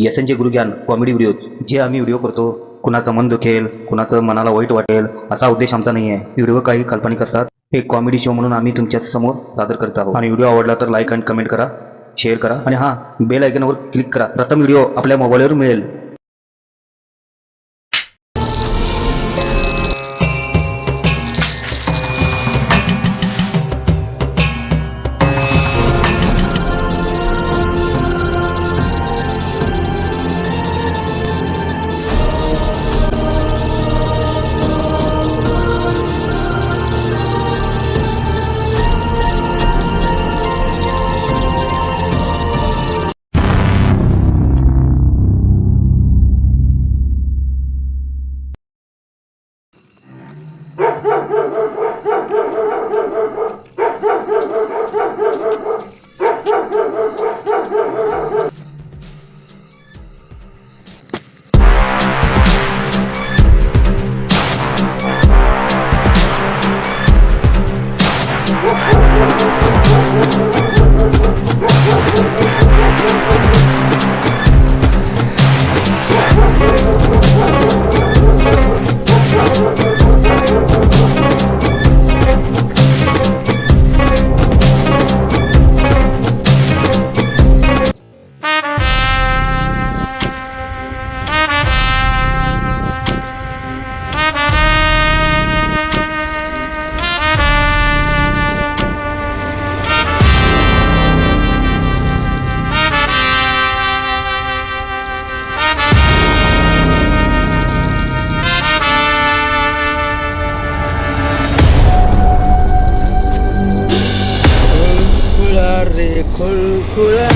यशनचे गुरुज्ञान comedy video जे आम्ही video करतो, कुणाचं मन दुखेल, कुणाचं मनाला वाईट वाटेल असा उद्देश आमचा नाही आहे. व्हिडिओ काही काल्पनिक असतात. एक कॉमेडी शो म्हणून आम्ही तुमच्या समोर सादर करत आहोत. आणि व्हिडिओ आवडला तर लाईक आणि कमेंट करा, शेअर करा आणि हां, बेल आयकॉनवर क्लिक करा. प्रथम व्हिडिओ आपल्या मोबाईलवर मिळेल. खुलखुला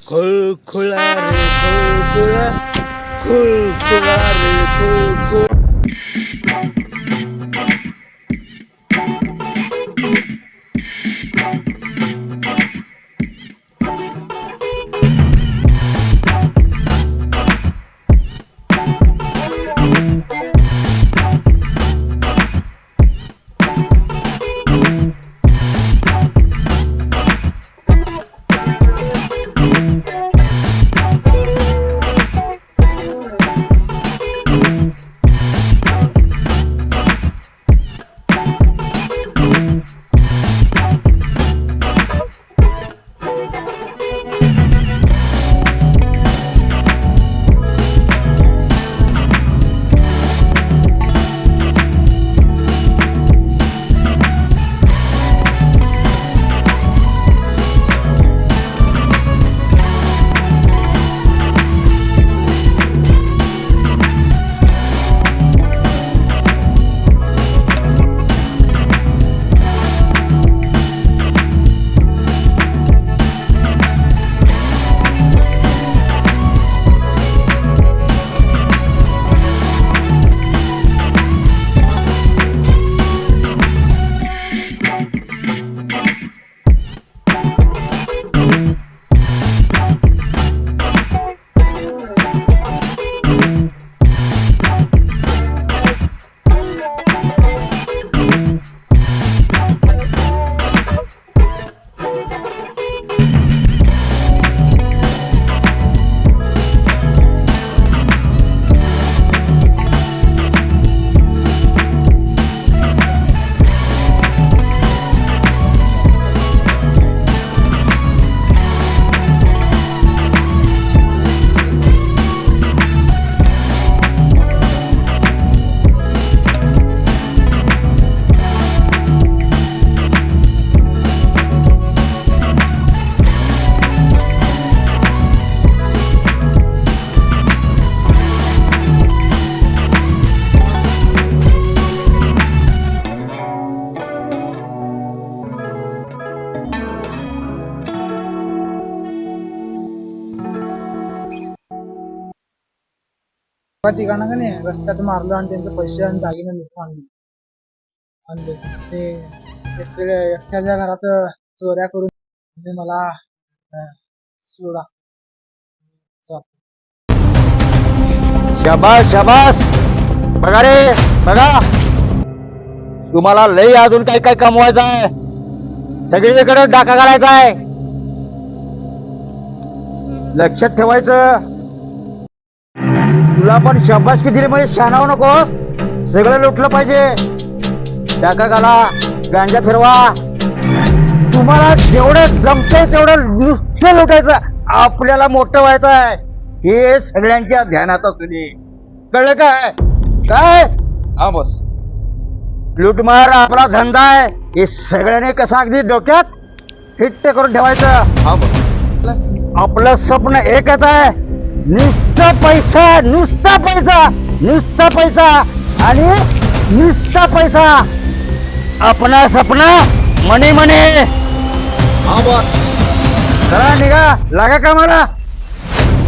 खुलखुला रे खुलखुला खुलखुला रे खुलखुला. तिघांना का नाही रस्त्यात मारलं आणि त्यांचे पैसे आणि दागिने लुटून आणले. ते एकट्याच्या घरात चोऱ्या करून ते मला सोडा. शाबास शाबास. बघा रे बघा, तुम्हाला लय अजून काय काय कमवायचं आहे. सगळीकडे डाका घालायचा आहे. लक्षात ठेवायचं. तुला पण शाबासकी दिली म्हणजे शानाव नको. सगळं लुटलं पाहिजे. टाका गाला, गांजा फिरवा. तुम्हाला जेवढं जमतंय तेवढं नुसतं लुटायचं. आपल्याला मोठं व्हायचं आहे हे सगळ्यांच्या ध्यानात असू दे. कळलं काय? काय हा बॉस. लुटमार आपला धंदा आहे हे सगळ्यांनी कसं अगदी डोक्यात फिट्ट करून ठेवायचं. हा बॉस. आपलं स्वप्न एकच आहे, नुसता पैसा, नुसता पैसा, नुसता पैसा आणि नुसता पैसा. आपला सपना मने मने. हा बॉस. चला निघा, लागा कामाला.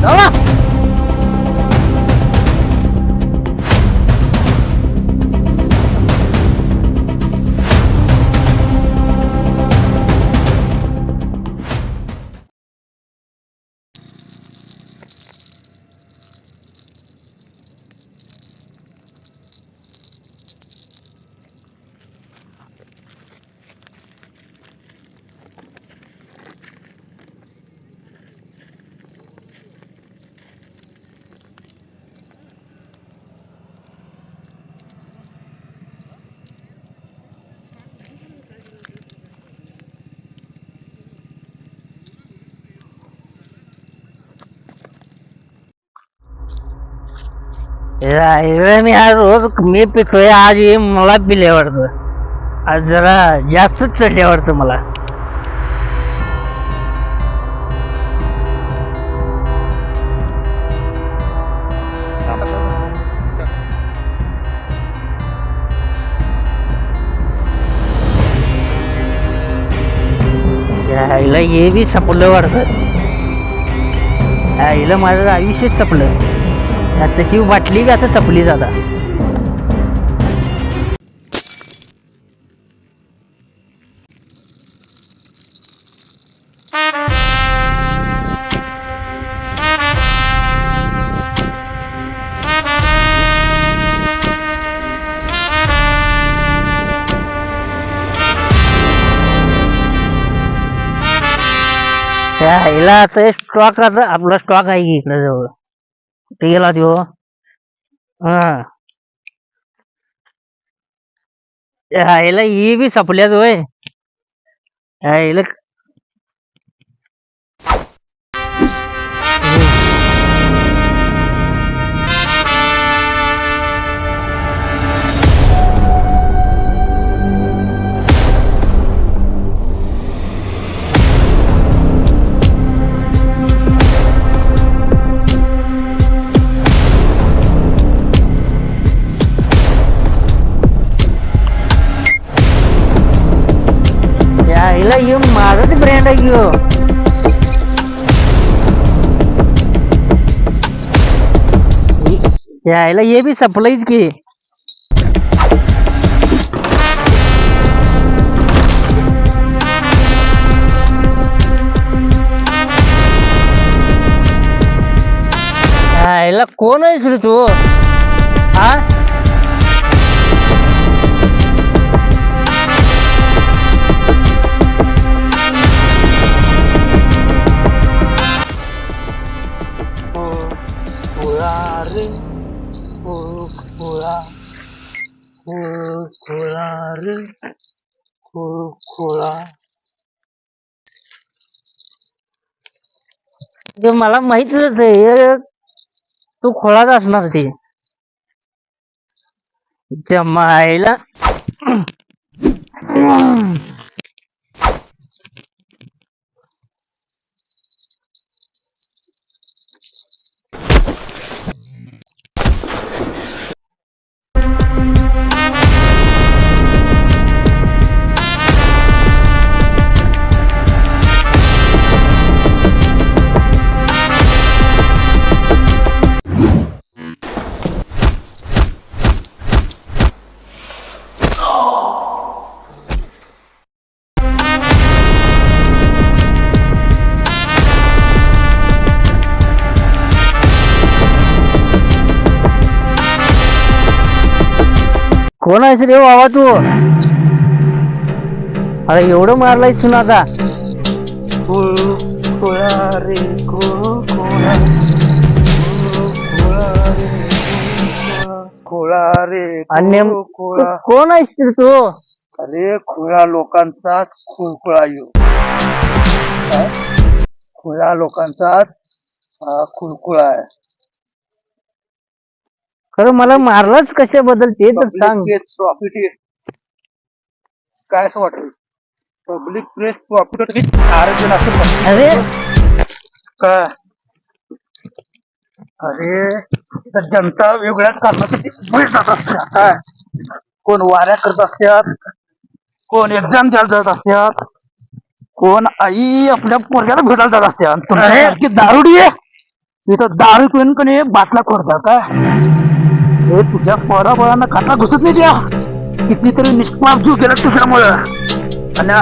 चला. मी आज रोज मी पितोय, आज हे मला पिले वाटतं. आज जरा जास्तच चढले वाटतं मला. आईला हे बी संपलं वाटतं. आईला माझं आयुष्यच संपलं. त्याची बाटली का आता संपली जाता. त्या आईला आता स्टॉक, आता आपला स्टॉक आहे की इकडे जवळ. कुठे गेला तो? हा, आईला ही बी सपल्याच होय. आईला आईला हे माझाच ब्रँड आहे की हो. आईला हे बी सपलंच की. आईला कोण आहेस रे तू? हा, मला माहितच आहे तू खोळाच असणार ते. जमायला कोण आहेस रे बाबा तू? अरे एवढं मारलाय तुला आता? रे खोळा रे आणि नेमकं खोळा. कोण आहेस तू? अरे खोळा लोकांचा खुळखुळा येऊ. खोळा लोकांचा खुळखुळा आहे. खरं मला मारलंच कशाबद्दल ते तर सांग. प्रॉफिट काय असं वाटतं पब्लिक प्लेस प्रॉफिट आरोग्य असं अरे का. अरे तर जनता वेगवेगळ्या कारणासाठी बाहेर जात असतात. काय कोण वाऱ्या करत असतात, कोण एक्झाम द्यायला जात असतात, कोण आई आपल्या पोरग्याला भेटायला जात असतात. तुमच्यासारखी दारुडी आहे इथं दारू पिऊन कोणी बाटला खोडतात काय. हे तुझ्या पोराबाळांना खाता घुसत नाही द्या. कितीतरी निष्पाप जीव गेला तुझ्यामुळं. आणि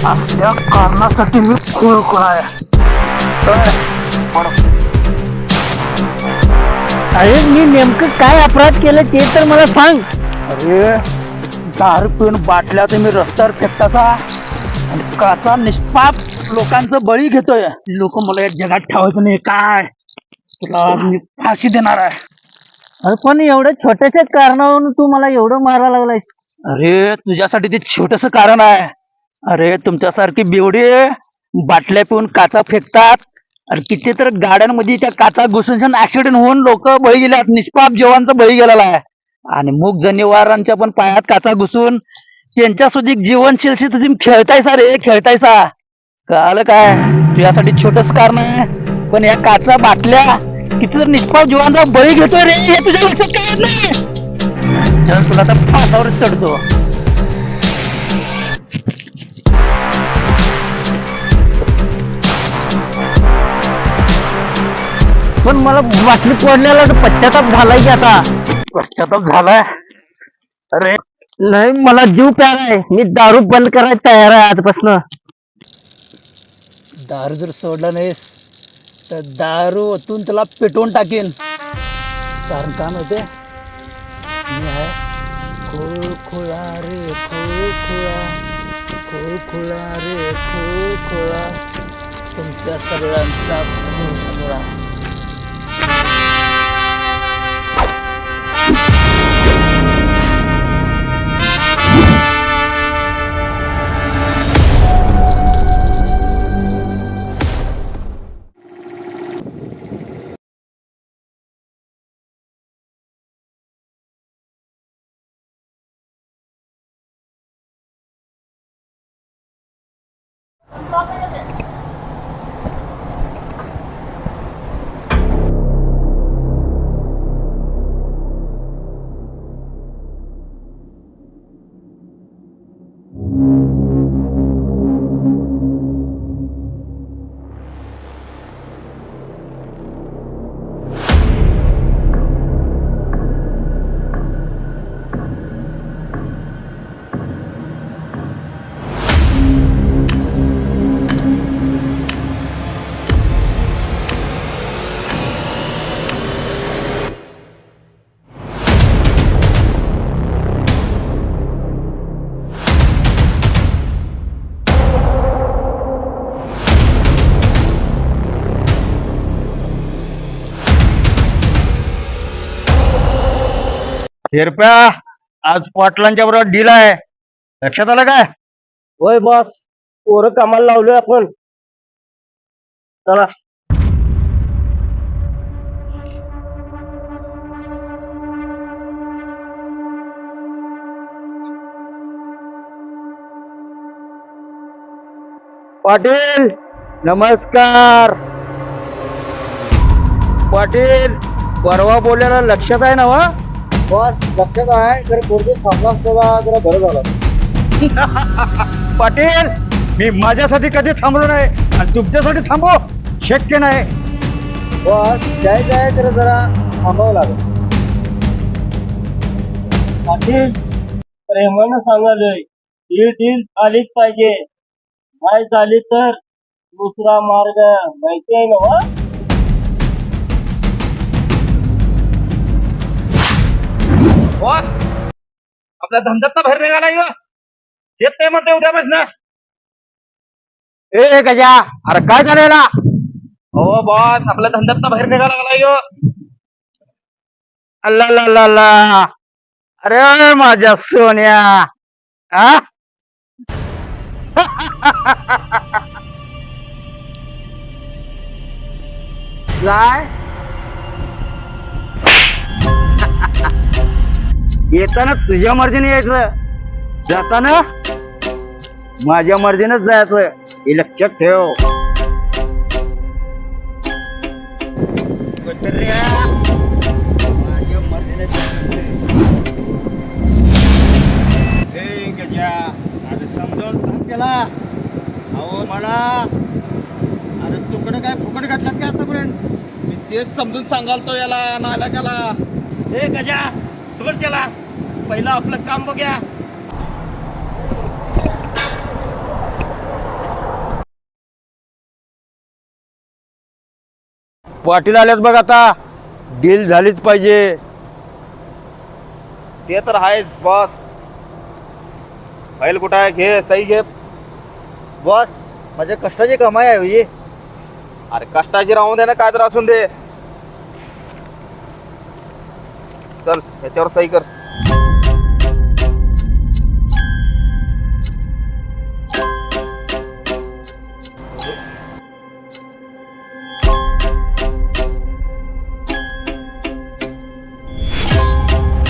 असल्या कारणासाठी मी खुळखुळ आहे. अरे मी नेमकं काय अपराध केलं ते तर मला सांग. अरे दारू पिऊन बाटल्या तुम्ही रस्त्यावर फेकताचा आणि काचा निष्पाप लोकांचं बळी घेतोय. लोक मला या जगात ठेवायचं नाही काय. तुला मी फाशी देणार आहे. अरे पण एवढ्या छोट्याशा कारणावरून तू मला एवढं मारायला लागलायस. अरे तुझ्यासाठी ते छोटस कारण आहे. अरे तुमच्यासारखी बेवडे बाटल्या पिऊन काचा फेकतात आणि किती तर गाड्यांमध्ये त्या काचा घुसून ऍक्सिडेंट होऊन लोक बळी गेल्यात. निष्पाप जीवांचा बळी गेलेला आहे. आणि मूग जनावरांच्या पण पायात काचा घुसून त्यांच्या सुद्धा जीवनशीलशी तुम्ही खेळतायसा रे खेळतायसा. कळालं काय. तुझ्यासाठी छोटस कारण आहे पण या काचा बाटल्या किती तर निष्पाप जीवांचा बळी घेतोय रे हे तुझ्या लक्षात काय येत नाही. चल तुला तर फासावरच चढतो. पण मला बाटली पडल्याला तर पश्चाताप झालाय की आता. पश्चाताप झालाय. अरे नाही मला जीव प्यार आहे. मी दारू बंद करायला तयार आहे आजपासून. दारू जर सोडला नाहीस तर दारू ओतून त्याला पेटवून टाकेन. कारण काय माहितीये मी आहे खुळखुळा रे खुळखुळा खुळखुळा रे खुळखुळा तुमच्या सगळ्यांचा खुळखुळा. रुपया आज पाटलांच्या बरोबर डील आहे. लक्षात आलं काय. होय बॉस. पोरं कामाला लावलोय आपण. चला. पाटील नमस्कार. पाटील परवा बोलल्याला लक्षात आहे ना वा. बॉस लक्षात आहे जर पोरगे थांबला असता जरा बरं झालं. पाटील मी माझ्यासाठी कधी थांबलो नाही आणि तुमच्यासाठी थांबो शक्य नाही. बॉस जायचं आहे तर जरा थांबावं लागेल. पाटील प्रेमानं सांगालोय ही डील आलीच पाहिजे. नाही झाली तर दुसरा मार्ग माहिती आहे ना वा. बॉस आपल्या धंद्यात बाहेर निघाला येत नाही म्हणते उद्या बस ना. ए गजा अरे काय झालेला हो बॉस आपल्या धंद्यात बाहेर निघाला लागला यो. अल्ला ला ला ला. अरे माझ्या सोन्या आ काय येताना तुझ्या मर्जीने यायचं, जाताना माझ्या मर्जीनेच जायचं, हे लक्षात ठेव. माझ्या मर्जीने समजावून सांग त्याला. अहो मला अरे तुकडे काय फुकट घातल्यात काय आतापर्यंत? मी तेच समजून सांगालतो याला नाला त्याला. ए गजा सोड त्याला, पहिलं आपलं काम बघ्या. पाटील आल्यात बघ आता, डील झालीच पाहिजे. ते तर आहेच बॉस. फाईल कुठं आहे? घे सही घे. बॉस माझ्या कष्टाची कमाई आहे ही. अरे कष्टाची राहून दे ना, काय तर असून दे. चल याच्यावर सही कर.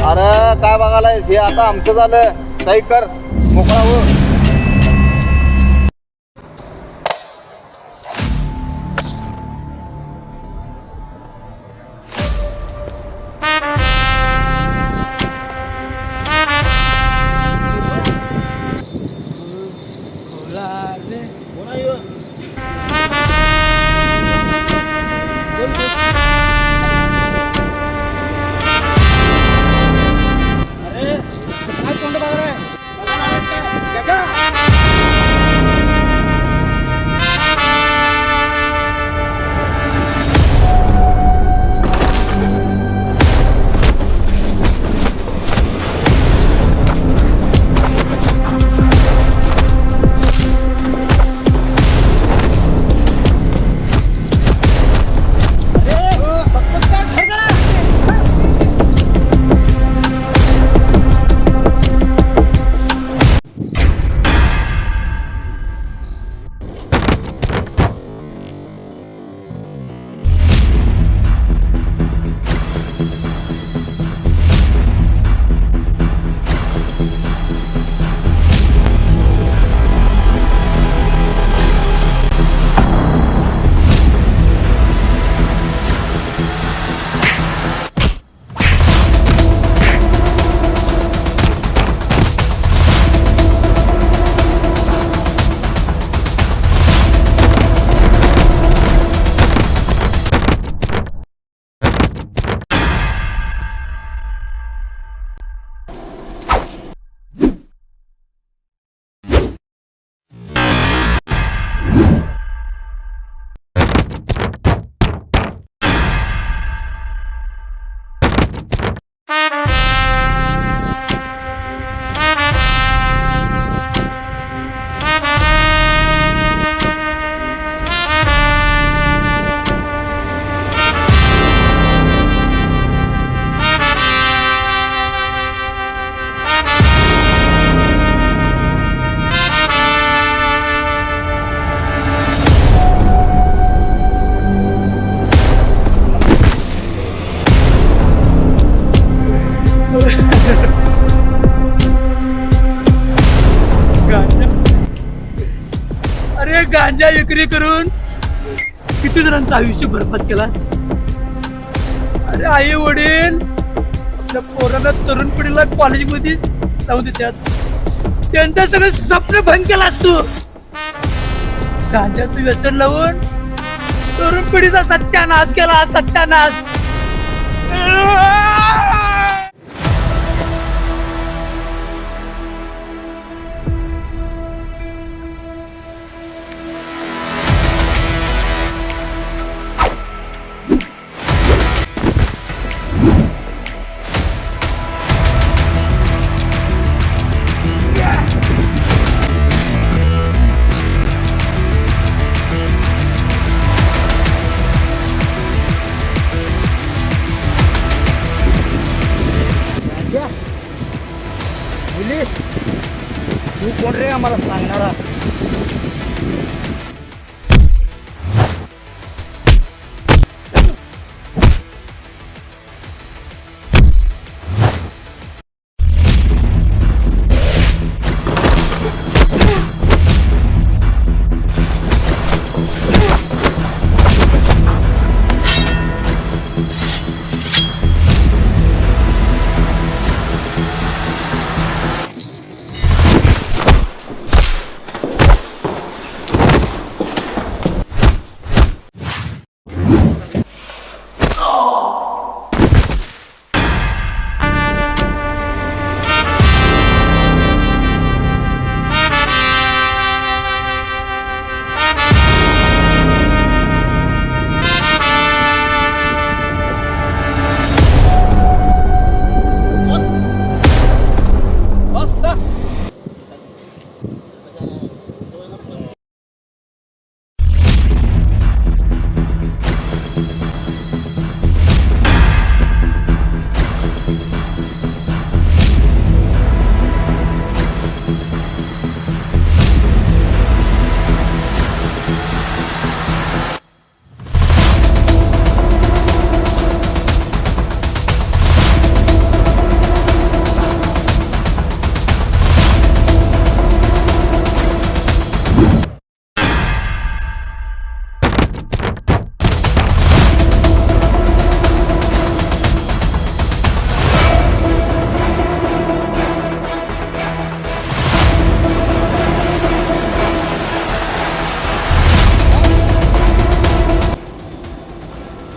अरे काय बघायला हे आता आमचं झालं. सही कर, मोकळा हो. अरे गांजा विक्री करून किती जणांचं आयुष्य बरबाद केलास. अरे आई वडील आपल्या पोराला तरुण पिढीला कॉलेजमध्ये जाऊ देतात, त्यांचं सगळं स्वप्न भंग केलास तू. गांजाचं व्यसन लावून तरुण पिढीचा सत्यानाश केला, सत्यानाश. तू कोण रे आम्हाला सांगणारा?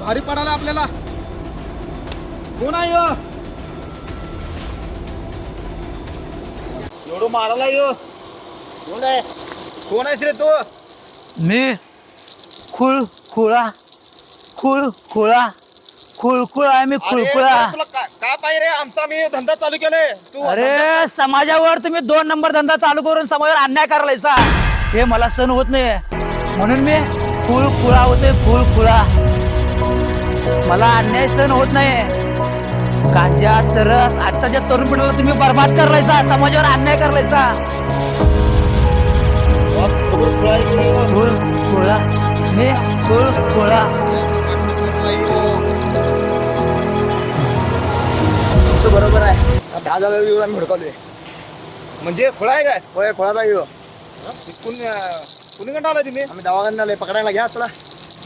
भारी पडाला आपल्याला. कोण आहे ह्यो? एवढं मारायला यो कोण आहे? कोण आहेस रे तू? मी खुळखुळा आहे मी खुळखुळा. तुला का पाहिजे रे? आमचा मी धंदा चालू केलाय. तू अरे समाजावर तुम्ही 2 नंबर धंदा चालू करून समाजावर अन्याय करायचा हे मला सहन होत नाही, म्हणून मी खुळखुळा होते. खुळखुळा मला अन्याय सहन होत नाही. गांजा चरस आजच्या तरुण पिढीला तुम्ही बर्बाद करायचा, समाजावर अन्याय करायचा. खुळखुळा मी खुळखुळा. बरोबर आहे. 10,000 आम्ही हुडकावले. म्हणजे खोळा आहे काय? होय, खोळाचा येऊ. कुणी कंटा आलाय तुम्ही? आम्ही दवाखान्यात आलोय. पकडायला घ्या चला.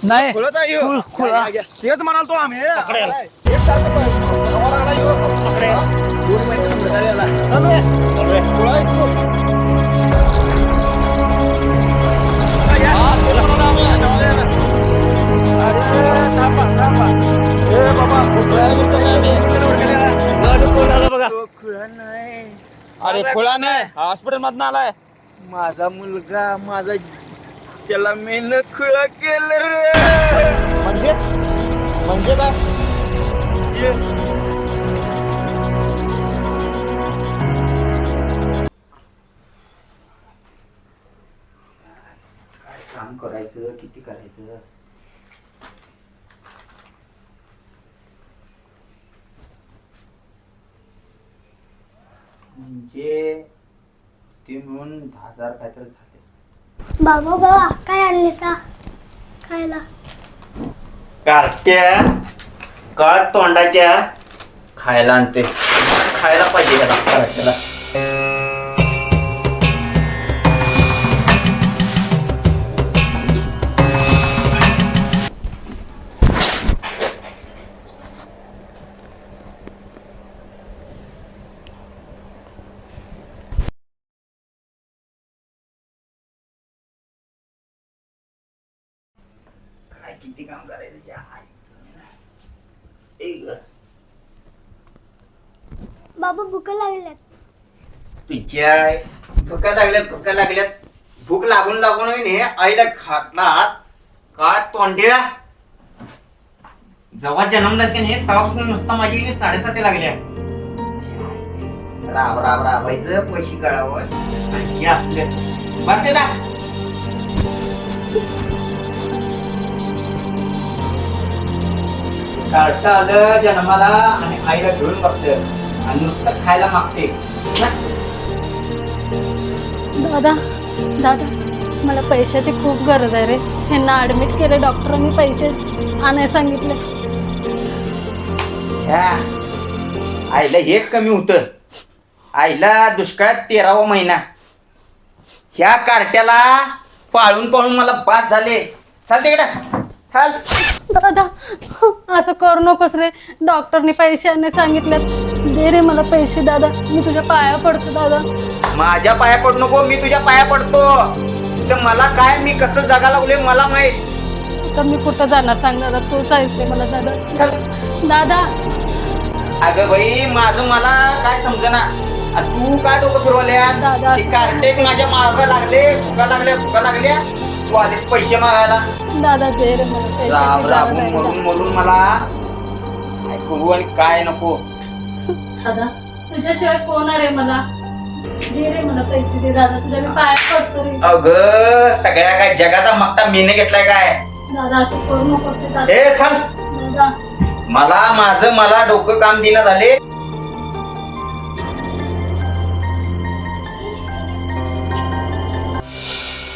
नाही खोळाचा येऊ. खुळखुळा. तेच म्हणाल तो आम्ही. अरे खोळा नाही, हॉस्पिटल मधून आलाय. माझा मुलगा माझा त्याला मेन खुळा केलं रे. म्हणजे म्हणजे काय? काम करायचं किती करायचं. म्हणजे ते मिळून 10,000 काहीतरी झाले. बाबा काय आणले सा खायला? कार्ट्या का तोंडाच्या खायला आणते. खायला पाहिजे त्याला कार्ट्याला. किती काम करायचं बाबा भूक लागल्यात. तुझ्या भुका लागल्यात. भूक लागून लागून हे आईला खातलास का तोंड्या? जेव्हा जन्मलास की नाही तेव्हापासून नुसता माझी 7:30 लागल्या. राबायचं पैसे गळावर आणि हे असले बरते ना. काढता आलं जन्माला आणि आईला घेऊन बसलं आणि नुसतं खायला मागते. दादा दादा मला पैशाची खूप गरज आहे रे. ह्यांना ॲडमिट केले डॉक्टरांनी, पैसे आणायला सांगितले. आईला हे कमी होतं. आईला दुष्काळात 13वा महिना. ह्या कार्ट्याला पाळून पाळून मला बास झाले. चाल तिकडं चाल. दादा असं करू नकोस रे. डॉक्टरनी पैसे आणायला सांगितलेत. दे रे मला पैसे दादा, मी तुझ्या पाया पडतो दादा. माझ्या पाया पडू नको, मी तुझ्या पाया पडतो. तर मला काय, मी कसं जगा लागले मला माहित. तर मी कुठं जाणार सांग दादा, तूच आहेस रे मला दादा. चल. दादा अगं बाई माझं मला काय समजना. तू काय डोकं फिरवल्या? दादा, ते कार्टे माझ्या मागं लागले, फुका लागल्या. तू आलीस पैसे मागायला. दादा दे रे मला पैसे. राब राबून मरून मला काय करू आणि काय नको. दादा तुझ्याशिवाय कोण आहे रे मला. दे रे मला पैसे दे दादा, तुझ्या मी पाया पडतो रे. अगं सगळ्या काय जगाचा मागता मीने घेतलाय काय? दादा असं करू नको रे दादा. ए चल. दादा मला डोकं काम दिना झाले.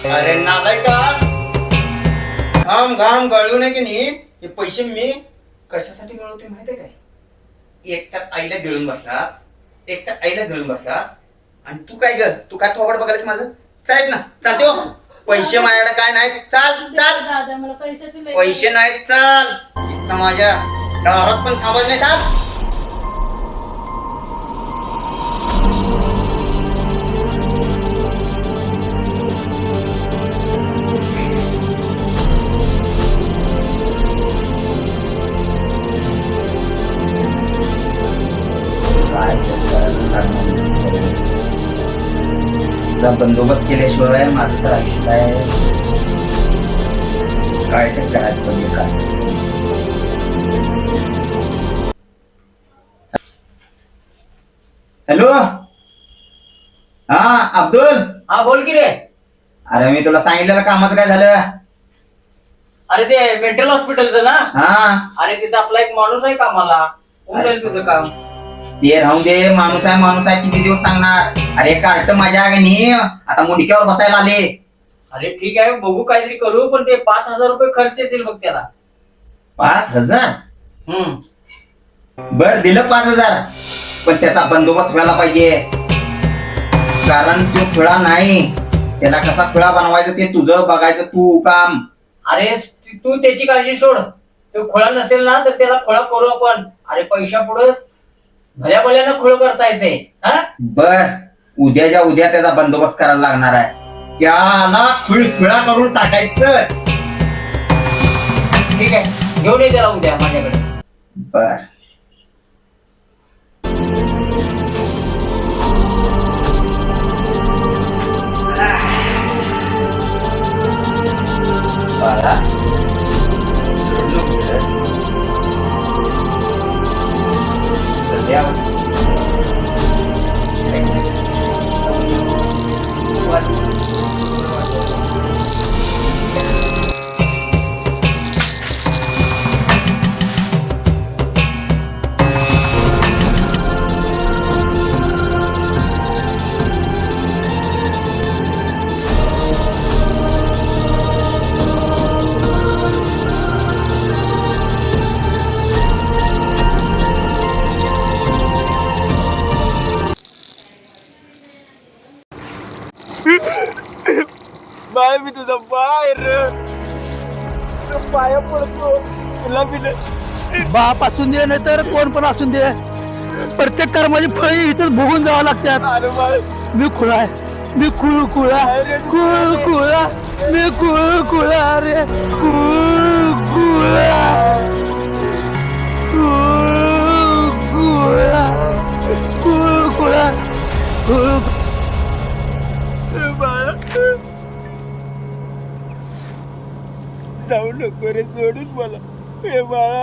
अरे नालाय का, घाम गळू नये की नाही. हे पैसे मी कशासाठी मिळवते माहितीये काय? एक तर आईला गिळून बसलास, आणि तू काय ग, तू काय थोबड बघायलास माझं? चालेल ना, चालते हो. पैसे माझ्याकडे काय नाही. चाल दादा मला पैशाची लई पैसे नाहीत. चाल इथं माझ्या दारात पण थांबायचं नाही. चाल. बंदोबस्त केल्याशिवाय माझं तर आयुष्य काय करायचं म्हणजे काय. हॅलो, हा अब्दुल. हा बोल की रे. अरे मी तुला सांगितलेलं कामाचं काय झालं? अरे ते मेंटल हॉस्पिटलचं ना. हा अरे तिथं आपला एक माणूस आहे कामाला. होऊन जाईल तुझं काम. ते राहून दे. माणूस आहे किती दिवस सांगणार. अरे कार्ट माझ्या आगनी आता मुंडक्यावर बसायला आले. अरे ठीक आहे, बघू काहीतरी करू, पण ते 5,000 रुपये खर्च येतील बघ त्याला. 5,000? बर दिलं 5,000, पण त्याचा बंदोबस्त व्हायला पाहिजे. कारण तो खुळा नाही. त्याला कसा खुळा बनवायचं ते तुझं बघायचं तू काम. अरे तू त्याची काळजी सोड. तो खोळा नसेल ना तर त्याला खोळा करू आपण. अरे पैशा पुढे भल्या भल्यानं खोळ करता येते. बर उद्याच्या उद्या त्याचा बंदोबस्त करायला लागणार आहे. त्याला खुळखुळा करून टाकायचंच. ठीक आहे, घेऊन ये त्याला उद्या माझ्याकडे. बर बाळा, बाय मी तुझा बाहेर पाया पडतो. तुला बाप असून दे नाही तर कोण पण असून दे, प्रत्येक कर्माची फळे इथं भोगून जावं लागतात. मी खुळा आहे, मी खुळा रे खुळखुळा रे खुळखुळा. बाळा जाऊ नको रे, सोडून मला. ए बाळा.